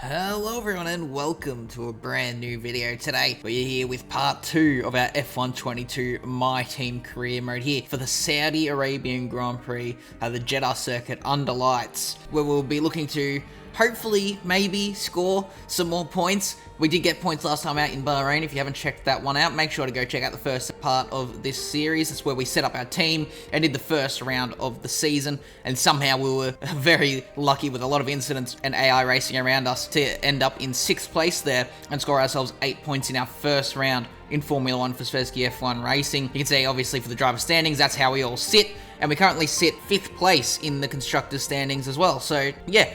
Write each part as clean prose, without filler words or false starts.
Hello everyone and welcome to a brand new video. Today we're here with part 2 of our F122 MyTeam career mode here for the Saudi Arabian Grand Prix, the Jeddah circuit under lights, where we'll be looking to hopefully maybe score some more points. We did get points last time out in Bahrain. If you haven't checked that one out, make sure to go check out the first part of this series. That's where we set up our team and did the first round of the season, and somehow we were very lucky with a lot of incidents and AI racing around us to end up in 6th place there and score ourselves 8 points in our first round in Formula 1 for Zvezky F1 Racing. You can see obviously for the driver standings, that's how we all sit. And we currently sit 5th place in the constructors standings as well. So yeah,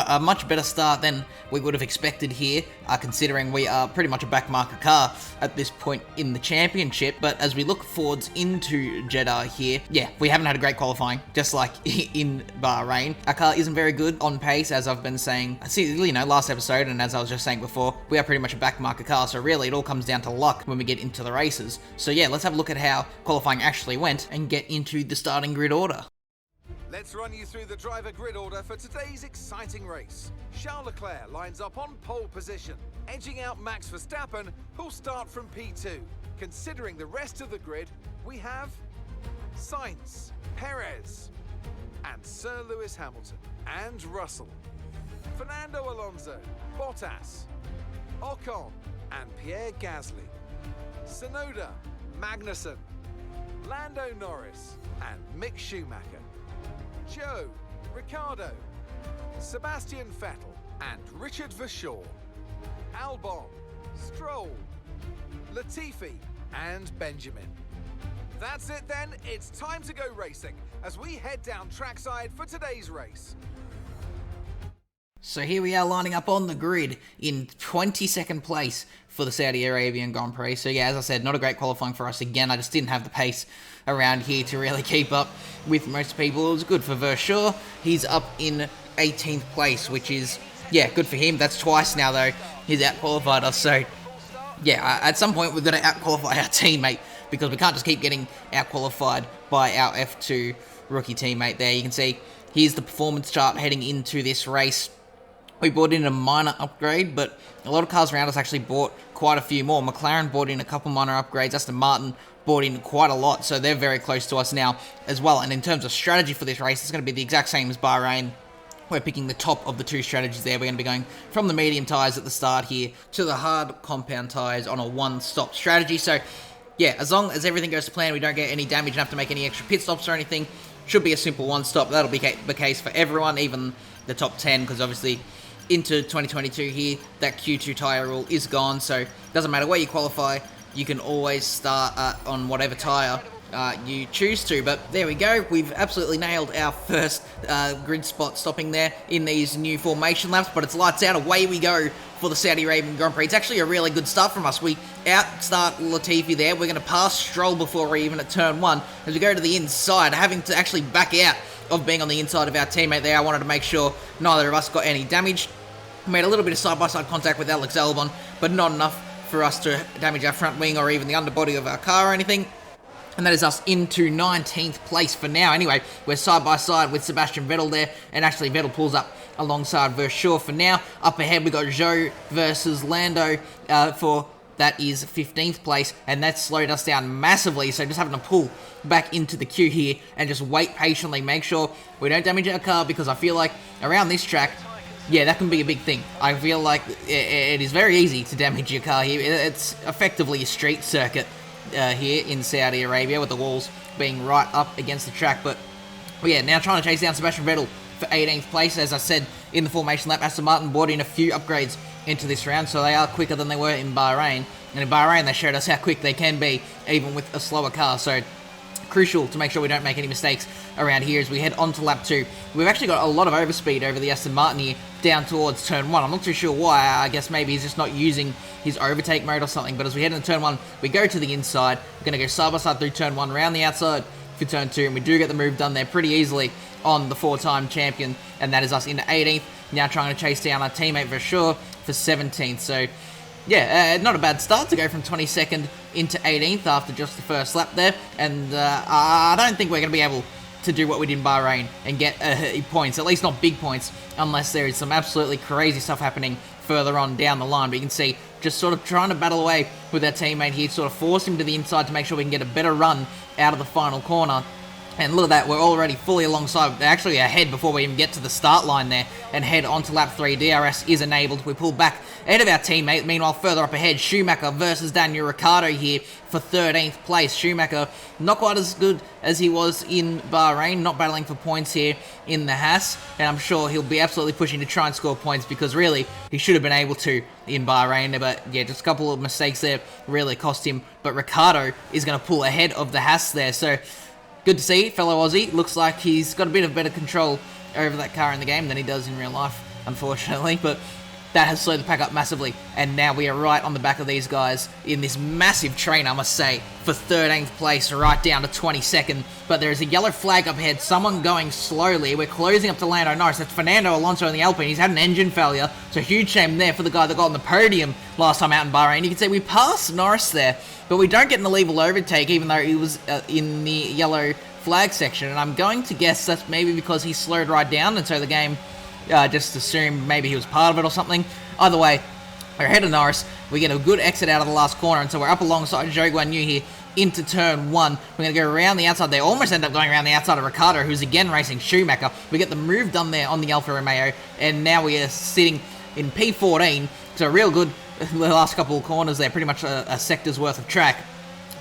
a much better start than we would have expected here, considering we are pretty much a backmarker car at this point in the championship. But as we look forwards into Jeddah here, yeah, we haven't had a great qualifying, just like in Bahrain. Our car isn't very good on pace, as I've been saying, last episode, and as I was just saying before, we are pretty much a backmarker car, so really it all comes down to luck when we get into the races. So yeah, let's have a look at how qualifying actually went and get into the starting grid order. Let's run you through the driver grid order for today's exciting race. Charles Leclerc lines up on pole position, edging out Max Verstappen, who'll start from P2. Considering the rest of the grid, we have Sainz, Perez, and Sir Lewis Hamilton, and Russell, Fernando Alonso, Bottas, Ocon, and Pierre Gasly, Tsunoda, Magnussen, Lando Norris, and Mick Schumacher, Joe, Ricciardo, Sebastian Vettel, and Richard Verschoor, Albon, Stroll, Latifi, and Benjamin. That's it then, it's time to go racing as we head down trackside for today's race. So here we are lining up on the grid in 22nd place for the Saudi Arabian Grand Prix. So yeah, as I said, not a great qualifying for us again. I just didn't have the pace around here to really keep up with most people. It was good for Verschoor. He's up in 18th place, which is, yeah, good for him. That's twice now, though, he's out-qualified us. So yeah, at some point we've got to out-qualify our teammate, because we can't just keep getting out-qualified by our F2 rookie teammate there. You can see here's the performance chart heading into this race. We bought in a minor upgrade, but a lot of cars around us actually bought quite a few more. McLaren bought in a couple minor upgrades. Aston Martin bought in quite a lot, so they're very close to us now as well. And in terms of strategy for this race, it's going to be the exact same as Bahrain. We're picking the top of the two strategies there. We're going to be going from the medium tyres at the start here to the hard compound tyres on a one-stop strategy. So yeah, as long as everything goes to plan, we don't get any damage and have to make any extra pit stops or anything, should be a simple one-stop. That'll be the case for everyone, even the top 10, because obviously into 2022 here, that Q2 tyre rule is gone, so it doesn't matter where you qualify, you can always start on whatever tyre you choose to. But there we go, we've absolutely nailed our first grid spot stopping there in these new formation laps, but it's lights out, away we go for the Saudi Arabian Grand Prix. It's actually a really good start from us. We outstart Latifi there, we're going to pass Stroll before we're even at turn 1, as we go to the inside, having to actually back out of being on the inside of our teammate there. I wanted to make sure neither of us got any damage. Made a little bit of side-by-side contact with Alex Albon, but not enough for us to damage our front wing or even the underbody of our car or anything. And that is us into 19th place for now. Anyway, we're side-by-side with Sebastian Vettel there, and actually Vettel pulls up alongside Verschoor for now. Up ahead, we got Joe versus Lando for that is 15th place, and that slowed us down massively, so just having to pull back into the queue here and just wait patiently, make sure we don't damage our car, because I feel like around this track, yeah, that can be a big thing. I feel like it is very easy to damage your car here. It's effectively a street circuit here in Saudi Arabia, with the walls being right up against the track. But yeah, now trying to chase down Sebastian Vettel for 18th place. As I said in the formation lap, Aston Martin brought in a few upgrades into this round, so they are quicker than they were in Bahrain. And in Bahrain, they showed us how quick they can be, even with a slower car. So crucial to make sure we don't make any mistakes around here as we head on to lap 2. We've actually got a lot of overspeed over the Aston Martin here down towards turn 1. I'm not too sure why. I guess maybe he's just not using his overtake mode or something. But as we head into turn 1, we go to the inside. We're going to go side by side through turn 1, around the outside for turn 2, and we do get the move done there pretty easily on the 4-time champion, and that is us into 18th. Now trying to chase down our teammate Verschoor for 17th. So yeah, not a bad start to go from 22nd into 18th after just the first lap there, and I don't think we're going to be able to do what we did in Bahrain and get points, at least not big points, unless there is some absolutely crazy stuff happening further on down the line. But you can see just sort of trying to battle away with our teammate here, sort of force him to the inside to make sure we can get a better run out of the final corner. And look at that, we're already fully alongside, actually ahead before we even get to the start line there, and head onto lap 3. DRS is enabled. We pull back ahead of our teammate. Meanwhile, further up ahead, Schumacher versus Daniel Ricciardo here for 13th place. Schumacher, not quite as good as he was in Bahrain, not battling for points here in the Haas, and I'm sure he'll be absolutely pushing to try and score points, because really, he should have been able to in Bahrain, but yeah, just a couple of mistakes there really cost him. But Ricciardo is going to pull ahead of the Haas there, so good to see, fellow Aussie. Looks like he's got a bit of better control over that car in the game than he does in real life, unfortunately. But that has slowed the pack up massively. And now we are right on the back of these guys in this massive train, I must say, for 13th place, right down to 22nd. But there is a yellow flag up ahead, someone going slowly. We're closing up to Lando Norris. That's Fernando Alonso in the Alpine. He's had an engine failure, so huge shame there for the guy that got on the podium last time out in Bahrain. You can see we passed Norris there, but we don't get an illegal overtake, even though he was in the yellow flag section. And I'm going to guess that's maybe because he slowed right down, and so the game just assumed maybe he was part of it or something. Either way, we're ahead of Norris. We get a good exit out of the last corner, and so we're up alongside Zhou Guanyu here into turn 1. We're going to go around the outside. They almost end up going around the outside of Ricciardo, who's again racing Schumacher. We get the move done there on the Alfa Romeo, and now we are sitting in P14. So real good the last couple of corners there, pretty much a sector's worth of track.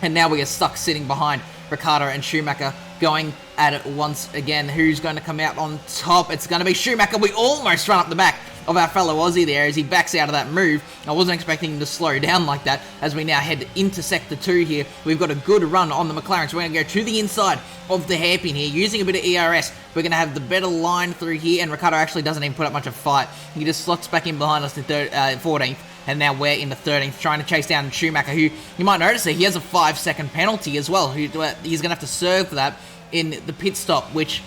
And now we are stuck sitting behind Ricciardo and Schumacher, going at it once again. Who's going to come out on top? It's going to be Schumacher. We almost run up the back of our fellow Aussie there as he backs out of that move. I wasn't expecting him to slow down like that as we now head into Sector 2 here. We've got a good run on the McLaren, so we're going to go to the inside of the hairpin here, using a bit of ERS. We're going to have the better line through here, and Ricciardo actually doesn't even put up much of a fight. He just slots back in behind us in 14th, and now we're in the 13th, trying to chase down Schumacher, who you might notice that he has a 5-second penalty as well. He's going to have to serve for that in the pit stop, which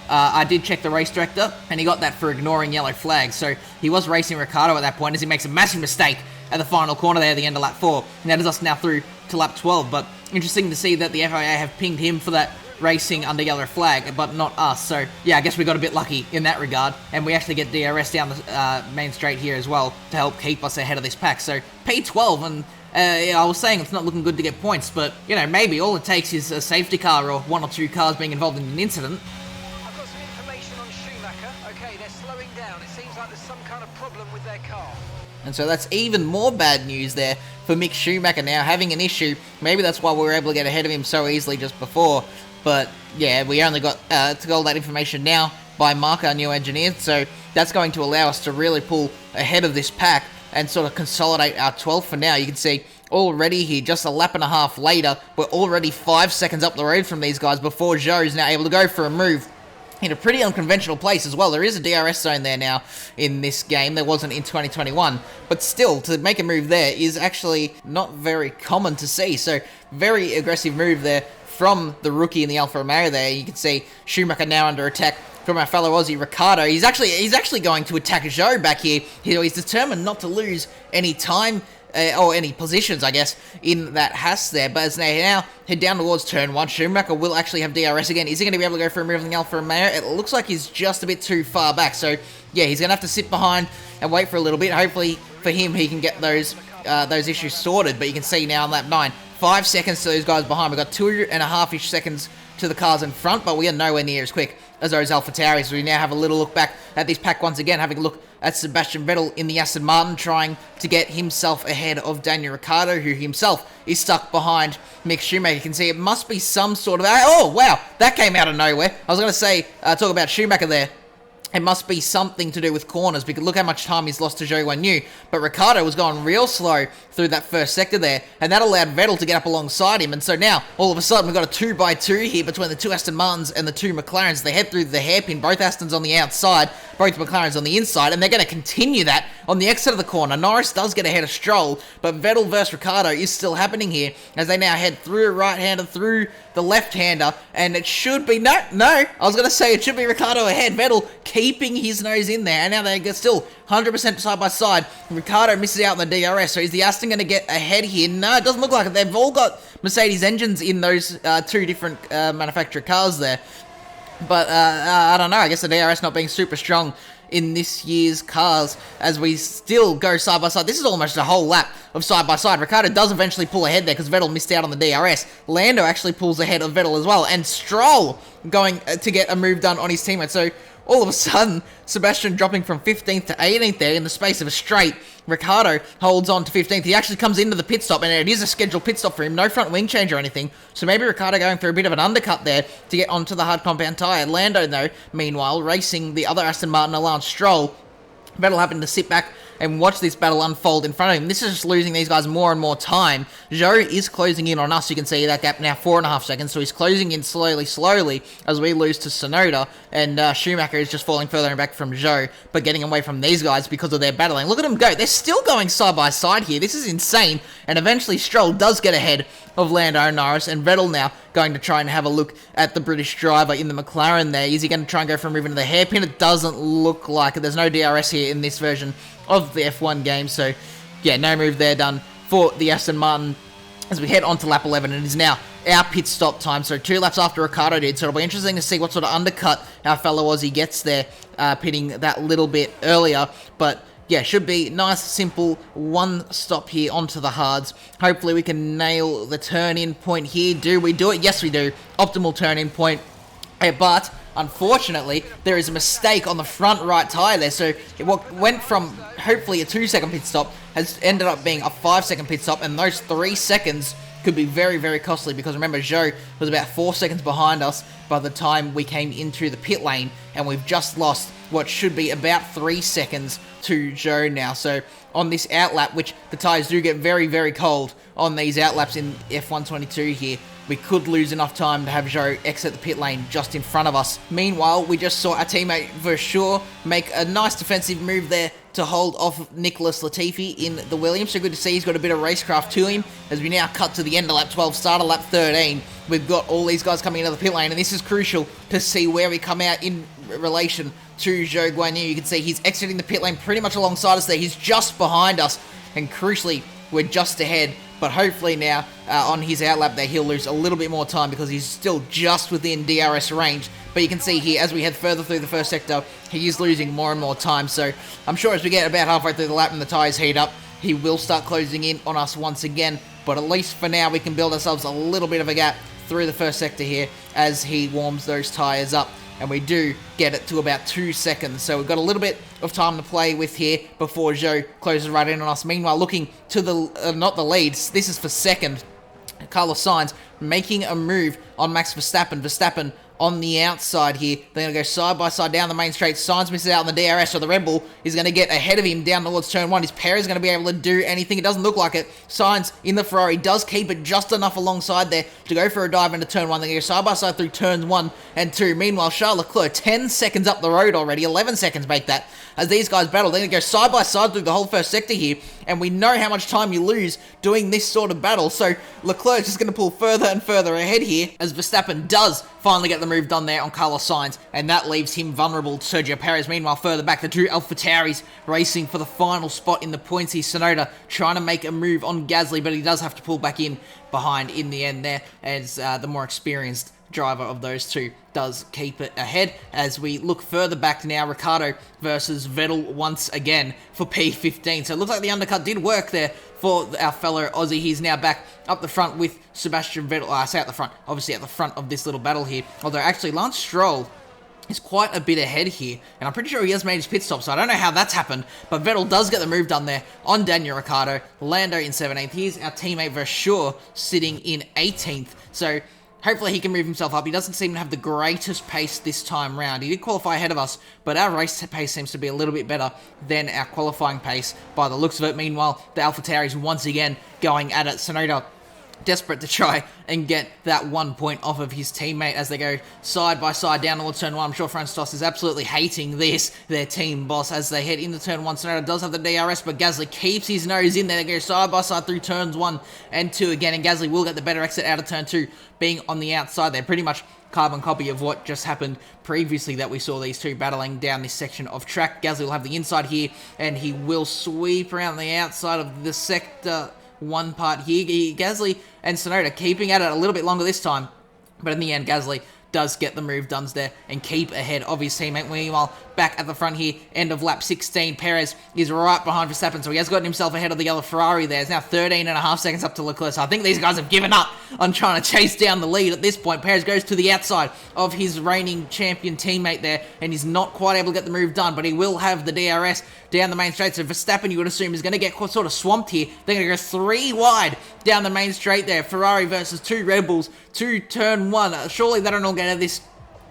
I did check the race director, and he got that for ignoring yellow flags. So he was racing Ricciardo at that point as he makes a massive mistake at the final corner there at the end of lap 4. And that is us now through to lap 12. But interesting to see that the FIA have pinged him for that racing under yellow flag, but not us. So yeah, I guess we got a bit lucky in that regard, and we actually get DRS down the main straight here as well to help keep us ahead of this pack. So P12, and I was saying it's not looking good to get points, but you know, maybe all it takes is a safety car or 1 or 2 cars being involved in an incident. I've got some information on Schumacher. Okay, they're slowing down. It seems like there's some kind of problem with their car. And so that's even more bad news there for Mick Schumacher now, having an issue. Maybe that's why we were able to get ahead of him so easily just before. But yeah, we only got to get all that information now by Mark, our new engineer. So that's going to allow us to really pull ahead of this pack and sort of consolidate our 12th for now. You can see already here, just a lap and a half later, we're already 5 seconds up the road from these guys before Zhou is now able to go for a move in a pretty unconventional place as well. There is a DRS zone there now in this game. There wasn't in 2021. But still, to make a move there is actually not very common to see. So, very aggressive move there from the rookie in the Alfa Romeo there. You can see Schumacher now under attack from our fellow Aussie Ricciardo. He's actually going to attack Zhou back here. He's determined not to lose any time or any positions, I guess, in that Haas there. But as they now head down towards turn 1, Schumacher will actually have DRS again. Is he going to be able to go for a move in the Alfa Romeo? It looks like he's just a bit too far back. So, yeah, he's going to have to sit behind and wait for a little bit. Hopefully, for him, he can get those issues sorted. But you can see now on lap 9, 5 seconds to those guys behind. We've got 2.5-ish seconds to the cars in front, but we are nowhere near as quick as those AlphaTauris. So we now have a little look back at this pack once again, having a look at Sebastian Vettel in the Aston Martin, trying to get himself ahead of Daniel Ricciardo, who himself is stuck behind Mick Schumacher. You can see it must be some sort of... Oh, wow, that came out of nowhere. I was going to say, talk about Schumacher there. It must be something to do with corners, because look how much time he's lost to Zhou Guanyu. But Ricciardo was going real slow through that first sector there, and that allowed Vettel to get up alongside him. And so now, all of a sudden, we've got a 2x2 here between the 2 Aston Martins and the 2 McLarens. They head through the hairpin, both Astons on the outside, both McLarens on the inside, and they're going to continue that on the exit of the corner. Norris does get ahead of Stroll, but Vettel versus Ricciardo is still happening here, as they now head through a right-hander, through the left-hander, and it should be... No, I was going to say it should be Ricciardo ahead. Vettel keeping his nose in there, and now they get still 100% side by side. Ricciardo misses out on the DRS, so is the Aston going to get ahead here? No, it doesn't look like it. They've all got Mercedes engines in those 2 different manufacturer cars there. But I don't know, I guess the DRS not being super strong in this year's cars as we still go side by side. This is almost a whole lap of side by side. Ricciardo does eventually pull ahead there because Vettel missed out on the DRS. Lando actually pulls ahead of Vettel as well, and Stroll going to get a move done on his teammate. So all of a sudden, Sebastian dropping from 15th to 18th there in the space of a straight. Ricciardo holds on to 15th. He actually comes into the pit stop, and it is a scheduled pit stop for him. No front wing change or anything. So maybe Ricciardo going for a bit of an undercut there to get onto the hard compound tyre. Lando, though, meanwhile, racing the other Aston Martin, Lance Stroll. Vettel having to sit back and watch this battle unfold in front of him. This is just losing these guys more and more time. Zhou is closing in on us. You can see that gap now 4.5 seconds. So he's closing in slowly as we lose to Tsunoda. And Schumacher is just falling further back from Zhou, but getting away from these guys because of their battling. Look at them go. They're still going side by side here. This is insane. And eventually Stroll does get ahead of Lando Norris, and Vettel now going to try and have a look at the British driver in the McLaren there. Is he going to try and go for a move into the hairpin? It doesn't look like it. There's no DRS here in this version of the F1 game, so yeah, no move there done for the Aston Martin as we head on to lap 11. It is now our pit stop time, so 2 laps after Ricciardo did, so it'll be interesting to see what sort of undercut our fellow Aussie gets there, pitting that little bit earlier, but yeah, should be nice, simple, one stop here onto the hards. Hopefully we can nail the turn-in point here. Do we do it? Yes, we do. Optimal turn-in point. But unfortunately, there is a mistake on the front right tyre there. So what went from hopefully a 2-second pit stop has ended up being a 5-second pit stop. And those 3 seconds could be very, very costly. Because remember, Zhou was about 4 seconds behind us by the time we came into the pit lane. And we've just lost what should be about 3 seconds to Zhou now. So on this outlap, which the tyres do get very, very cold on these outlaps in F122 here, we could lose enough time to have Zhou exit the pit lane just in front of us. Meanwhile, we just saw our teammate Verschoor make a nice defensive move there to hold off Nicholas Latifi in the Williams. So good to see he's got a bit of racecraft to him as we now cut to the end of lap 12, start of lap 13. We've got all these guys coming into the pit lane, and this is crucial to see where we come out in relation to Zhou Guanyu. You can see he's exiting the pit lane pretty much alongside us there. He's just behind us, and crucially, we're just ahead. But hopefully now, on his outlap there, he'll lose a little bit more time because he's still just within DRS range. But you can see here, as we head further through the first sector, he is losing more and more time. So I'm sure as we get about halfway through the lap and the tyres heat up, he will start closing in on us once again. But at least for now, we can build ourselves a little bit of a gap through the first sector here as he warms those tyres up. And we do get it to about 2 seconds. So we've got a little bit of time to play with here before Zhou closes right in on us. Meanwhile, looking to the, not the leads, this is for second. Carlos Sainz making a move on Max Verstappen. Verstappen on the outside here. They're going to go side by side down the main straight. Sainz misses out on the DRS, so the Red Bull is going to get ahead of him down towards turn 1. Is Perez going to be able to do anything? It doesn't look like it. Sainz in the Ferrari does keep it just enough alongside there to go for a dive into turn 1. They go side by side through turns 1 and 2. Meanwhile, Charles Leclerc 10 seconds up the road already. 11 seconds make that as these guys battle. They're going to go side by side through the whole first sector here, and we know how much time you lose doing this sort of battle. So Leclerc's just going to pull further and further ahead here as Verstappen does finally get the move done there on Carlos Sainz, and that leaves him vulnerable to Sergio Perez. Meanwhile, further back, the two AlphaTauris racing for the final spot in the points here. Tsunoda trying to make a move on Gasly, but he does have to pull back in behind in the end there as the more experienced driver of those two does keep it ahead. As we look further back now, Ricciardo versus Vettel once again for P15. So it looks like the undercut did work there for our fellow Aussie. He's now back up the front with Sebastian Vettel. I say at the front, obviously at the front of this little battle here. Although actually Lance Stroll is quite a bit ahead here, and I'm pretty sure he has made his pit stop, so I don't know how that's happened, but Vettel does get the move done there on Daniel Ricciardo. Lando in 17th. Here's our teammate Verschoor sitting in 18th. So hopefully he can move himself up. He doesn't seem to have the greatest pace this time round. He did qualify ahead of us, but our race pace seems to be a little bit better than our qualifying pace by the looks of it. Meanwhile, the AlphaTauris once again going at it. Tsunoda desperate to try and get that 1 point off of his teammate as they go side by side down towards turn 1. I'm sure Francis is absolutely hating this, their team boss, as they head into turn 1. Tsunoda does have the DRS, but Gasly keeps his nose in there. They go side by side through turns 1 and 2 again, and Gasly will get the better exit out of turn 2, being on the outside. They're pretty much carbon copy of what just happened previously that we saw these two battling down this section of track. Gasly will have the inside here, and he will sweep around the outside of the sector 1 part here. Gasly and Tsunoda keeping at it a little bit longer this time, but in the end, Gasly does get the move done there and keep ahead of his teammate. Meanwhile, back at the front here, end of lap 16, Perez is right behind Verstappen, so he has gotten himself ahead of the yellow Ferrari there. It's now 13.5 seconds up to Leclerc, so I think these guys have given up on trying to chase down the lead at this point. Perez goes to the outside of his reigning champion teammate there, and he's not quite able to get the move done, but he will have the DRS down the main straight, so Verstappen, you would assume, is going to get sort of swamped here. They're going to go 3 wide down the main straight there. Ferrari versus 2 Red Bulls to turn 1. Surely they don't all get out of this.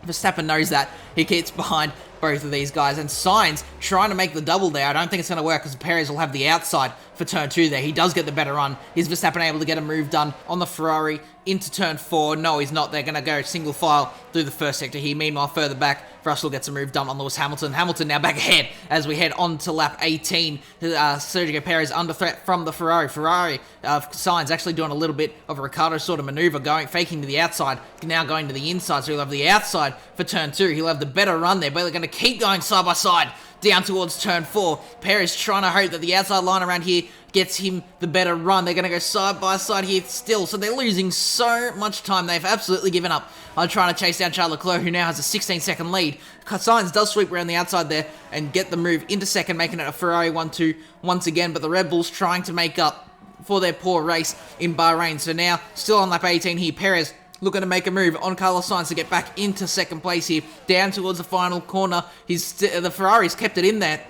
Verstappen knows that. He gets behind both of these guys, and Sainz trying to make the double there. I don't think it's going to work because Perez will have the outside for turn 2 there. He does get the better run. Is Verstappen able to get a move done on the Ferrari into turn 4? No, he's not. They're going to go single file through the first sector here. Meanwhile, further back, Russell gets a move done on Lewis Hamilton. Hamilton now back ahead as we head on to lap 18. Sergio Perez under threat from the Ferrari. Sainz actually doing a little bit of a Ricciardo sort of maneuver, faking to the outside, now going to the inside, so he'll have the outside for turn 2. He'll have the better run there, but they're going to keep going side by side down towards turn 4. Perez trying to hope that the outside line around here gets him the better run. They're going to go side by side here still, so they're losing so much time. They've absolutely given up on trying to chase down Charles Leclerc, who now has a 16-second lead. Sainz does sweep around the outside there and get the move into second, making it a Ferrari 1-2 once again, but the Red Bulls trying to make up for their poor race in Bahrain. So now, still on lap 18 here, Perez looking to make a move on Carlos Sainz to get back into second place here, down towards the final corner. The Ferrari's kept it in there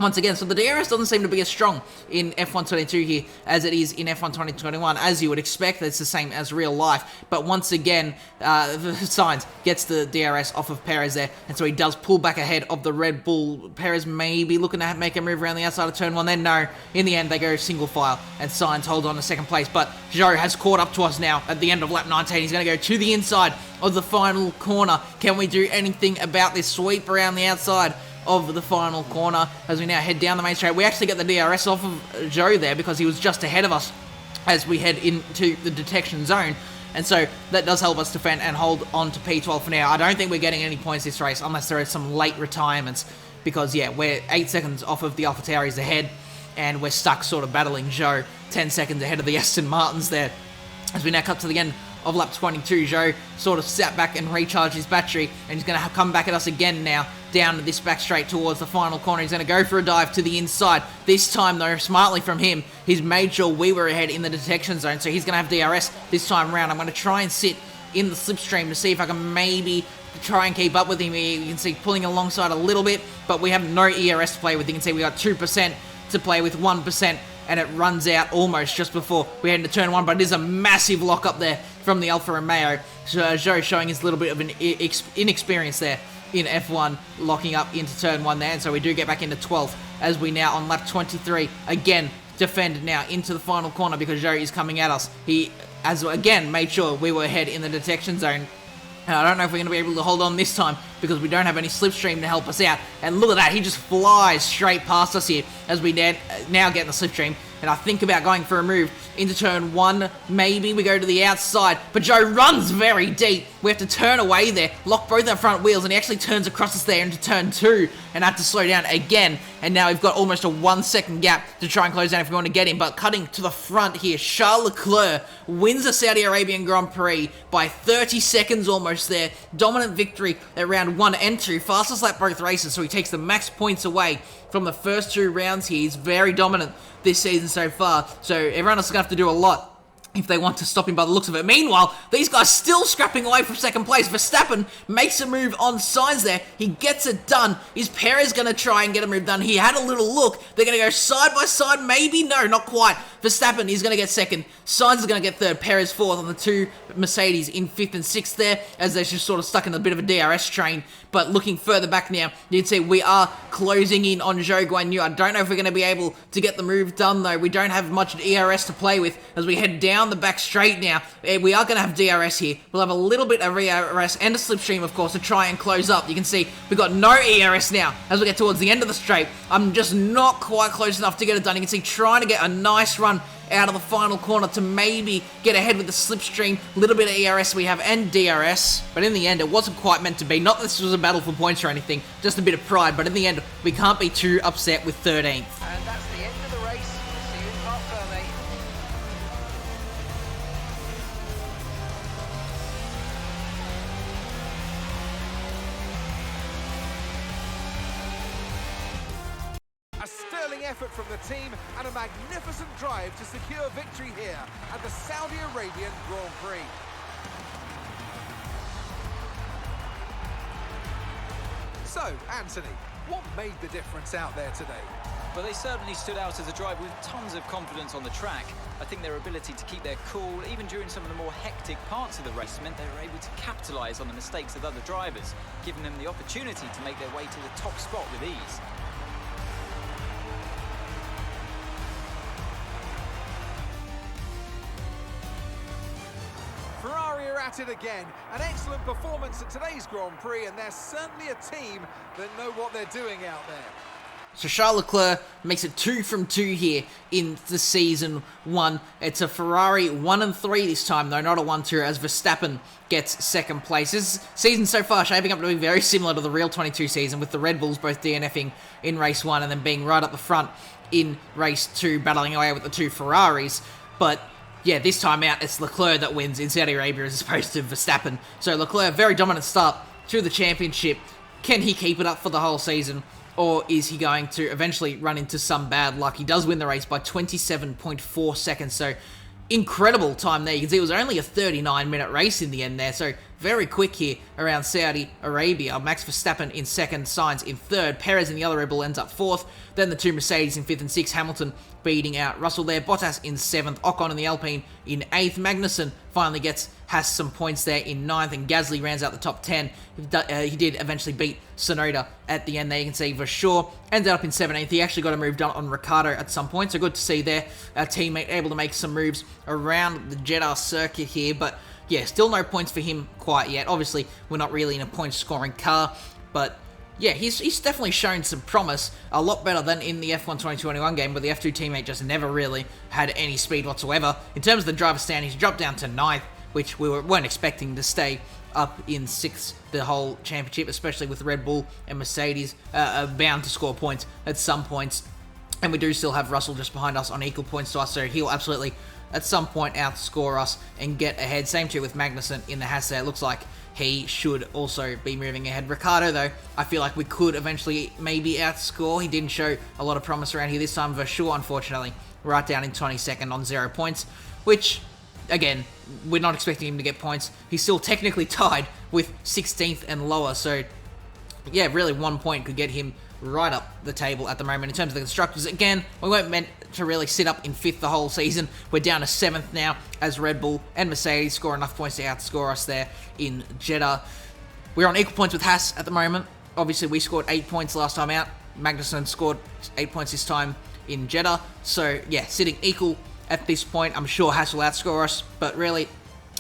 once again, so the DRS doesn't seem to be as strong in F1 22 here as it is in F1 2021, as you would expect. It's the same as real life, but once again, Sainz gets the DRS off of Perez there, and so he does pull back ahead of the Red Bull. Perez may be looking to make a move around the outside of turn 1, then no, in the end they go single file, and Sainz holds on to second place, but Zhou has caught up to us now at the end of lap 19. He's going to go to the inside of the final corner. Can we do anything about this sweep around the outside of the final corner as we now head down the main straight? We actually get the DRS off of Joe there because he was just ahead of us as we head into the detection zone, and so that does help us defend and hold on to P12 for now. I don't think we're getting any points this race unless there are some late retirements, because yeah, we're 8 seconds off of the AlphaTauris ahead, and we're stuck sort of battling Joe 10 seconds ahead of the Aston Martins there. As we now cut to the end of lap 22, Joe sort of sat back and recharged his battery, and he's going to come back at us again now, down this back straight towards the final corner. He's going to go for a dive to the inside. This time, though, smartly from him, he's made sure we were ahead in the detection zone, so he's going to have DRS this time around. I'm going to try and sit in the slipstream to see if I can maybe try and keep up with him. You can see pulling alongside a little bit, but we have no ERS to play with. You can see we got 2% to play with, 1%, and it runs out almost just before we head into turn 1, but it is a massive lock up there from the Alfa Romeo. Joe showing his little bit of an inexperience there in F1, locking up into turn 1 there, and so we do get back into 12th as we now on lap 23 again defend now into the final corner because Joe is coming at us. He has again made sure we were ahead in the detection zone. And I don't know if we're going to be able to hold on this time because we don't have any slipstream to help us out. And look at that, he just flies straight past us here as we now get in the slipstream. And I think about going for a move into turn 1. Maybe we go to the outside, but Joe runs very deep. We have to turn away there, lock both our front wheels, and he actually turns across us there into turn 2 and have to slow down again. And now we've got almost a 1 second gap to try and close down if we want to get him. But cutting to the front here, Charles Leclerc wins the Saudi Arabian Grand Prix by 30 seconds almost there. Dominant victory at round 1 and 2. Fastest lap both races, so he takes the max points away from the first 2 rounds here. He's very dominant this season so far, so everyone else is going to have to do a lot if they want to stop him by the looks of it. Meanwhile, these guys still scrapping away from second place. Verstappen makes a move on Sainz there. He gets it done. Is Perez going to try and get a move done? He had a little look. They're going to go side by side, maybe? No, not quite. Verstappen is going to get second. Sainz is going to get third. Perez fourth on the 2 Mercedes in 5th and 6th there, as they're just sort of stuck in a bit of a DRS train. But looking further back now, you can see we are closing in on Zhou Guanyu. I don't know if we're going to be able to get the move done, though. We don't have much ERS to play with as we head down the back straight now. We are going to have DRS here. We'll have a little bit of ERS and a slipstream, of course, to try and close up. You can see we've got no ERS now as we get towards the end of the straight. I'm just not quite close enough to get it done. You can see trying to get a nice run out of the final corner to maybe get ahead with the slipstream. Little bit of ERS we have and DRS, but in the end it wasn't quite meant to be. Not that this was a battle for points or anything, just a bit of pride, but in the end we can't be too upset with 13th. And that's the end of the race. See you in Parc Fermé. effort from the team and a magnificent drive to secure victory here at the Saudi Arabian Grand Prix. So, Anthony, what made the difference out there today? Well, they certainly stood out as a drive with tons of confidence on the track. I think their ability to keep their cool, even during some of the more hectic parts of the race, meant they were able to capitalise on the mistakes of other drivers, giving them the opportunity to make their way to the top spot with ease. Ferrari are at it again. An excellent performance at today's Grand Prix, and they're certainly a team that know what they're doing out there. So Charles Leclerc makes it 2 from 2 here in the season 1. It's a Ferrari 1 and 3 this time, though, not a 1-2, as Verstappen gets second place. This season so far shaping up to be very similar to the real 22 season, with the Red Bulls both DNFing in race 1 and then being right up the front in race 2, battling away with the 2 Ferraris. But yeah, this time out, it's Leclerc that wins in Saudi Arabia as opposed to Verstappen. So Leclerc, very dominant start to the championship. Can he keep it up for the whole season? Or is he going to eventually run into some bad luck? He does win the race by 27.4 seconds, so incredible time there. You can see it was only a 39-minute race in the end there, so very quick here around Saudi Arabia. Max Verstappen in second, Sainz in third, Perez in the other Red Bull ends up fourth, then the 2 Mercedes in fifth and sixth, Hamilton beating out Russell there, Bottas in seventh, Ocon in the Alpine in eighth, Magnussen finally has some points there in ninth, and Gasly rounds out the top 10. He did eventually beat Tsunoda at the end there. You can see Verschoor ended up in 17th. He actually got a move done on Ricciardo at some point, so good to see there. Our teammate able to make some moves around the Jeddah circuit here, but yeah, still no points for him quite yet. Obviously, we're not really in a point-scoring car, but yeah, he's definitely shown some promise, a lot better than in the F1 2021 game, where the F2 teammate just never really had any speed whatsoever. In terms of the driver stand, he's dropped down to 9th, which we weren't expecting to stay up in 6th the whole championship, especially with Red Bull and Mercedes bound to score points at some points. And we do still have Russell just behind us on equal points to us, so he'll absolutely at some point outscore us and get ahead. Same too with Magnussen in the Haas there. It looks like he should also be moving ahead. Ricciardo, though, I feel like we could eventually maybe outscore. He didn't show a lot of promise around here this time. Verschoor, unfortunately, right down in 22nd on 0 points, which, again, we're not expecting him to get points. He's still technically tied with 16th and lower, so yeah, really 1 point could get him right up the table at the moment. In terms of the constructors, again, we weren't meant to really sit up in 5th the whole season. We're down to 7th now as Red Bull and Mercedes score enough points to outscore us there in Jeddah. We're on equal points with Haas at the moment. Obviously, we scored 8 points last time out. Magnussen scored 8 points this time in Jeddah. So, yeah, sitting equal at this point. I'm sure Haas will outscore us, but really,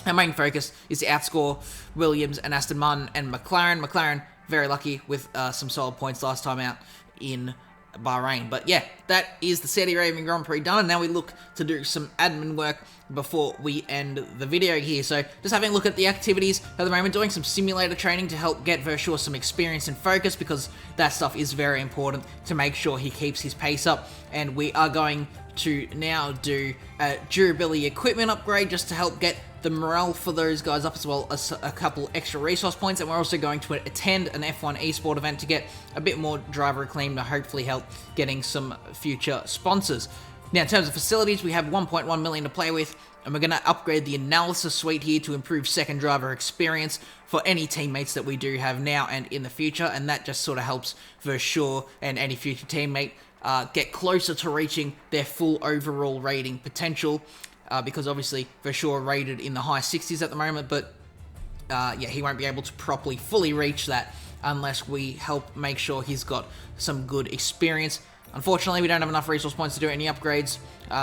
our main focus is to outscore Williams and Aston Martin and McLaren. McLaren, very lucky with some solid points last time out in Bahrain. But yeah, that is the Saudi Arabian Grand Prix done, and now we look to do some admin work before we end the video here. So just having a look at the activities at the moment, doing some simulator training to help get Verschoor some experience and focus, because that stuff is very important to make sure he keeps his pace up. And we are going to now do a durability equipment upgrade just to help get the morale for those guys up, as well as a couple extra resource points. And we're also going to attend an F1 esport event to get a bit more driver acclaim to hopefully help getting some future sponsors. Now, in terms of facilities, we have 1.1 million to play with, and we're going to upgrade the analysis suite here to improve second driver experience for any teammates that we do have now and in the future, and that just sort of helps Verschoor and any future teammate get closer to reaching their full overall rating potential, because obviously Verschoor rated in the high 60s at the moment, but yeah, he won't be able to properly fully reach that unless we help make sure he's got some good experience. Unfortunately, we don't have enough resource points to do any upgrades.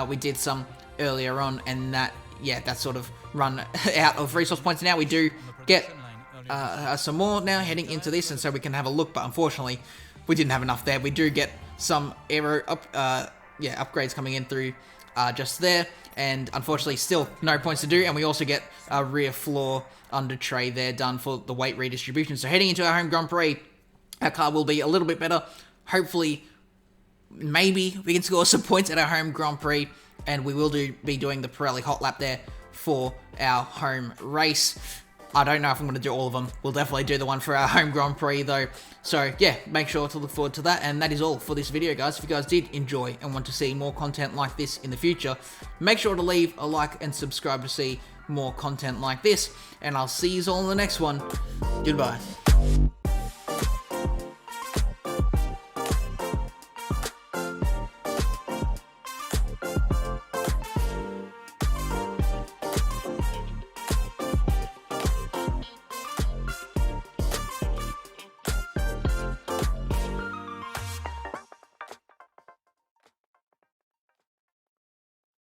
We did some earlier on, and that's sort of run out of resource points. Now we do get some more now heading into this, and so we can have a look, but unfortunately, we didn't have enough there. We do get some upgrades coming in through just there, and unfortunately still no points to do, and we also get a rear floor under tray there done for the weight redistribution. So heading into our home Grand Prix, our car will be a little bit better. Hopefully, maybe we can score some points at our home Grand Prix, and we will be doing the Pirelli hot lap there for our home race. I don't know if I'm going to do all of them. We'll definitely do the one for our home Grand Prix though. So yeah, make sure to look forward to that. And that is all for this video, guys. If you guys did enjoy and want to see more content like this in the future, make sure to leave a like and subscribe to see more content like this. And I'll see you all in the next one. Goodbye.